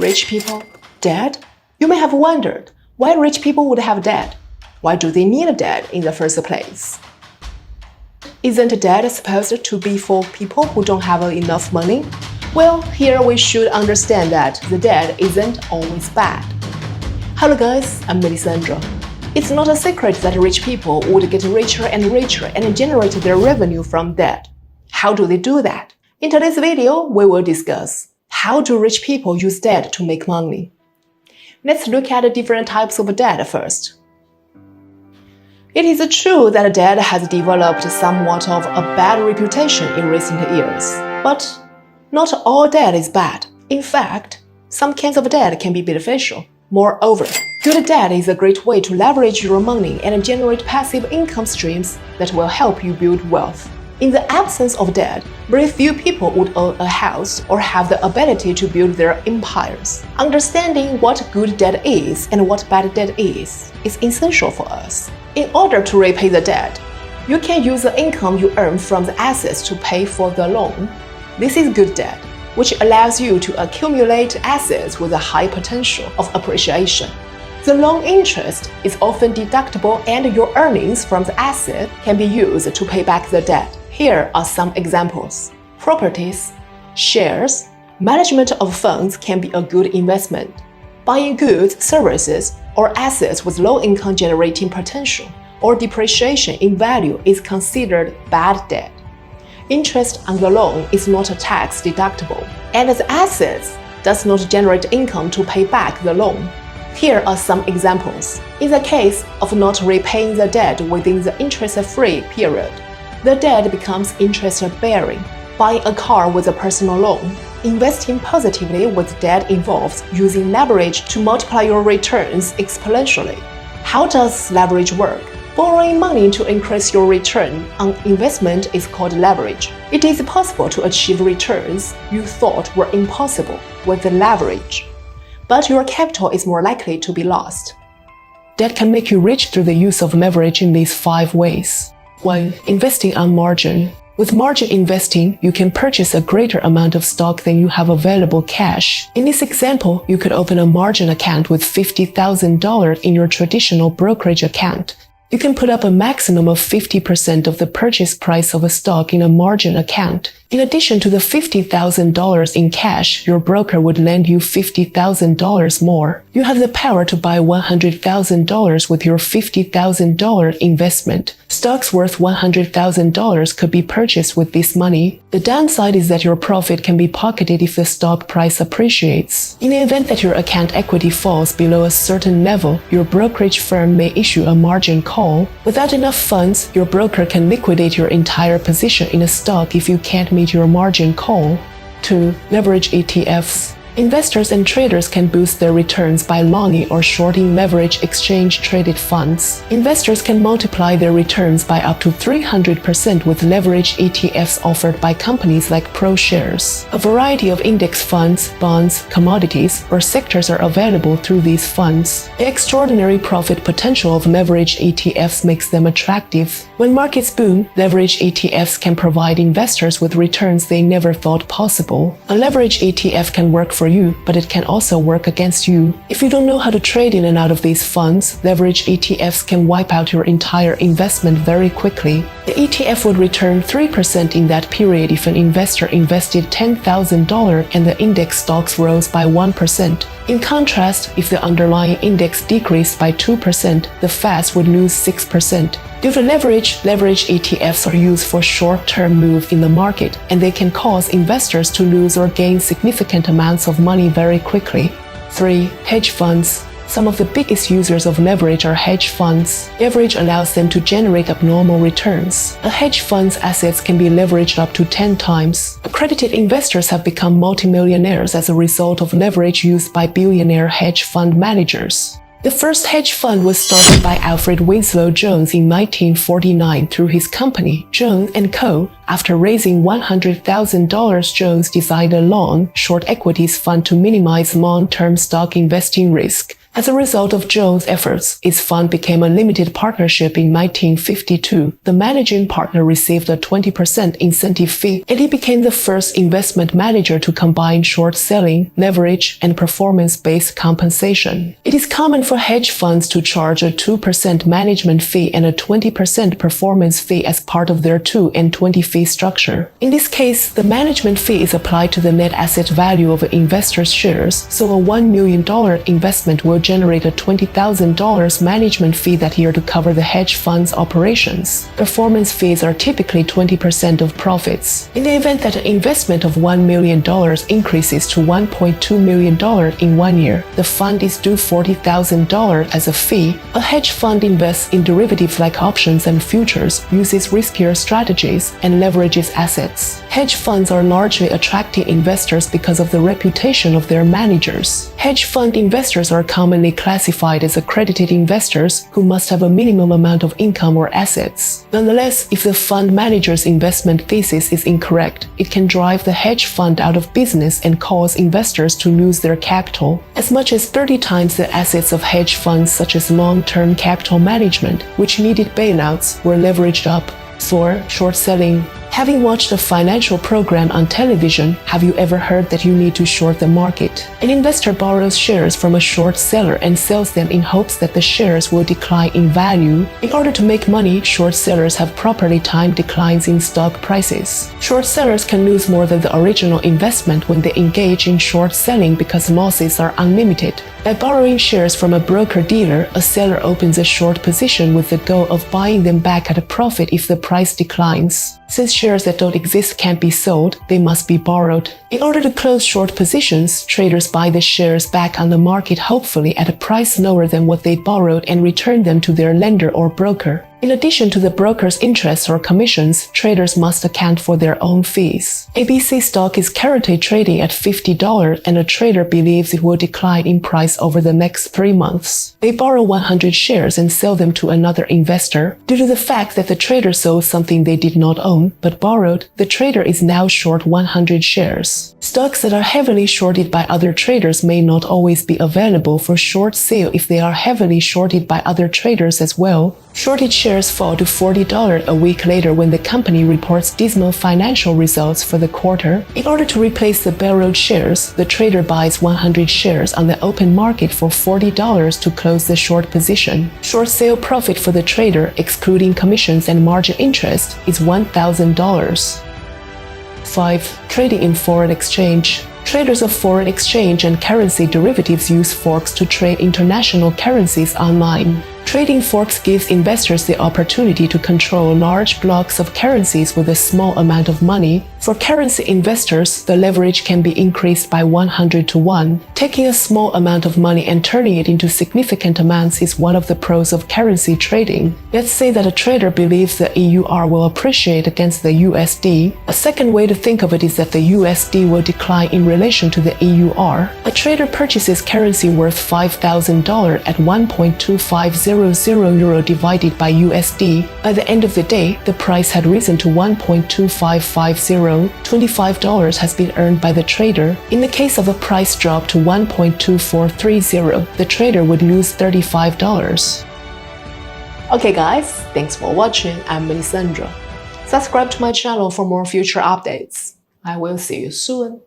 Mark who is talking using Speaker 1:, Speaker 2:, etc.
Speaker 1: Rich people, debt? You may have wondered why rich people would have debt. Why do they need a debt in the first place? Isn't debt supposed to be for people who don't have enough money? Well, here we should understand that the debt isn't always bad. Hello guys, I'm Melisandra. It's not a secret that rich people would get richer and generate their revenue from debt. How do they do that? In today's video, we will discuss how do rich people use debt to make money. Let's look at the different types of debt first. It is true that debt has developed somewhat of a bad reputation in recent years, but not all debt is bad. In fact, some kinds of debt can be beneficial. Moreover, good debt is a great way to leverage your money and generate passive income streams that will help you build wealth. In the absence of debt, very few people would own a house or have the ability to build their empires. Understanding what good debt is and what bad debt is essential for us. In order to repay the debt, you can use the income you earn from the assets to pay for the loan. This is good debt, which allows you to accumulate assets with a high potential of appreciation. The loan interest is often deductible and your earnings from the asset can be used to pay back the debt. Here are some examples. Properties, shares, management of funds can be a good investment. Buying goods, services, or assets with low income generating potential or depreciation in value is considered bad debt. Interest on the loan is not tax deductible, and the assets does not generate income to pay back the loan. Here are some examples. In the case of not repaying the debt within the interest-free period, the debt becomes interest-bearing. Buying a car with a personal loan, investing positively with debt involves using leverage to multiply your returns exponentially. How does leverage work? Borrowing money to increase your return on investment is called leverage. It is possible to achieve returns you thought were impossible with the leverage, but your capital is more likely to be lost. Debt can make you rich through the use of leverage in these 5 ways. 1. Investing on margin. With margin investing, you can purchase a greater amount of stock than you have available cash. In this example, you could open a margin account with $50,000 in your traditional brokerage account. You can put up a maximum of 50% of the purchase price of a stock in a margin account. In addition to the $50,000 in cash, your broker would lend you $50,000 more. You have the power to buy $100,000 with your $50,000 investment. Stocks worth $100,000 could be purchased with this money. The downside is that your profit can be pocketed if the stock price appreciates. In the event that your account equity falls below a certain level, your brokerage firm may issue a margin call. Without enough funds, your broker can liquidate your entire position in a stock if you can't meet your margin call. 2. Leverage ETFs. Investors and traders can boost their returns by longing or shorting leverage exchange-traded funds. Investors can multiply their returns by up to 300% with leverage ETFs offered by companies like ProShares. A variety of index funds, bonds, commodities, or sectors are available through these funds. The extraordinary profit potential of leverage ETFs makes them attractive. When markets boom, leverage ETFs can provide investors with returns they never thought possible. A leverage ETF can work for you, but it can also work against you. If you don't know how to trade in and out of these funds, leverage ETFs can wipe out your entire investment very quickly. The ETF would return 3% in that period if an investor invested $10,000 and the index stocks rose by 1%. In contrast, if the underlying index decreased by 2%, the FAST would lose 6%. Due to leverage ETFs are used for short-term moves in the market, and they can cause investors to lose or gain significant amounts of money very quickly. 3. Hedge funds. Some of the biggest users of leverage are hedge funds. Leverage allows them to generate abnormal returns. A hedge fund's assets can be leveraged up to 10 times. Accredited investors have become multimillionaires as a result of leverage used by billionaire hedge fund managers. The first hedge fund was started by Alfred Winslow Jones in 1949 through his company, Jones & Co. After raising $100,000, Jones designed a long, short equities fund to minimize long-term stock investing risk. As a result of Jones' efforts, its fund became a limited partnership in 1952. The managing partner received a 20% incentive fee, and he became the first investment manager to combine short selling, leverage, and performance-based compensation. It is common for hedge funds to charge a 2% management fee and a 20% performance fee as part of their 2 and 20 fee structure. In this case, the management fee is applied to the net asset value of an investor's shares, so a $1 million investment will generate a $20,000 management fee that year to cover the hedge fund's operations. Performance fees are typically 20% of profits. In the event that an investment of $1 million increases to $1.2 million in 1 year, the fund is due $40,000 as a fee. A hedge fund invests in derivatives like options and futures, uses riskier strategies, and leverages assets. Hedge funds are largely attracting investors because of the reputation of their managers. Hedge fund investors are commonly classified as accredited investors who must have a minimum amount of income or assets. Nonetheless, if the fund manager's investment thesis is incorrect, it can drive the hedge fund out of business and cause investors to lose their capital. As much as 30 times the assets of hedge funds such as long-term capital management, which needed bailouts, were leveraged up. 4. Short selling. Having watched a financial program on television, have you ever heard that you need to short the market? An investor borrows shares from a short seller and sells them in hopes that the shares will decline in value. In order to make money, short sellers have properly timed declines in stock prices. Short sellers can lose more than the original investment when they engage in short selling because losses are unlimited. By borrowing shares from a broker-dealer, a seller opens a short position with the goal of buying them back at a profit if the price declines. Since shares that don't exist can't be sold, they must be borrowed. In order to close short positions, traders buy the shares back on the market hopefully at a price lower than what they borrowed and return them to their lender or broker. In addition to the broker's interest or commissions, traders must account for their own fees. ABC stock is currently trading at $50 and a trader believes it will decline in price over the next 3 months. They borrow 100 shares and sell them to another investor. Due to the fact that the trader sold something they did not own but borrowed, the trader is now short 100 shares. Stocks that are heavily shorted by other traders may not always be available for short sale if they are heavily shorted by other traders as well. Shorted shares fall to $40 a week later when the company reports dismal financial results for the quarter. In order to replace the borrowed shares, the trader buys 100 shares on the open market for $40 to close the short position. Short sale profit for the trader, excluding commissions and margin interest, is $1,000. 5. Trading in foreign exchange. Traders of foreign exchange and currency derivatives use forks to trade international currencies online. Trading forks gives investors the opportunity to control large blocks of currencies with a small amount of money. For currency investors, the leverage can be increased by 100 to 1. Taking a small amount of money and turning it into significant amounts is one of the pros of currency trading. Let's say that a trader believes the EUR will appreciate against the USD. A second way to think of it is that the USD will decline in relation to the EUR. A trader purchases currency worth $5,000 at 1.2500 euro divided by USD. By the end of the day, the price had risen to 1.2550. $25 has been earned by the trader. In the case of a price drop to 1.2430, the trader would lose $35. Okay guys, thanks for watching. I'm Melisandra. Subscribe to my channel for more future updates. I will see you soon.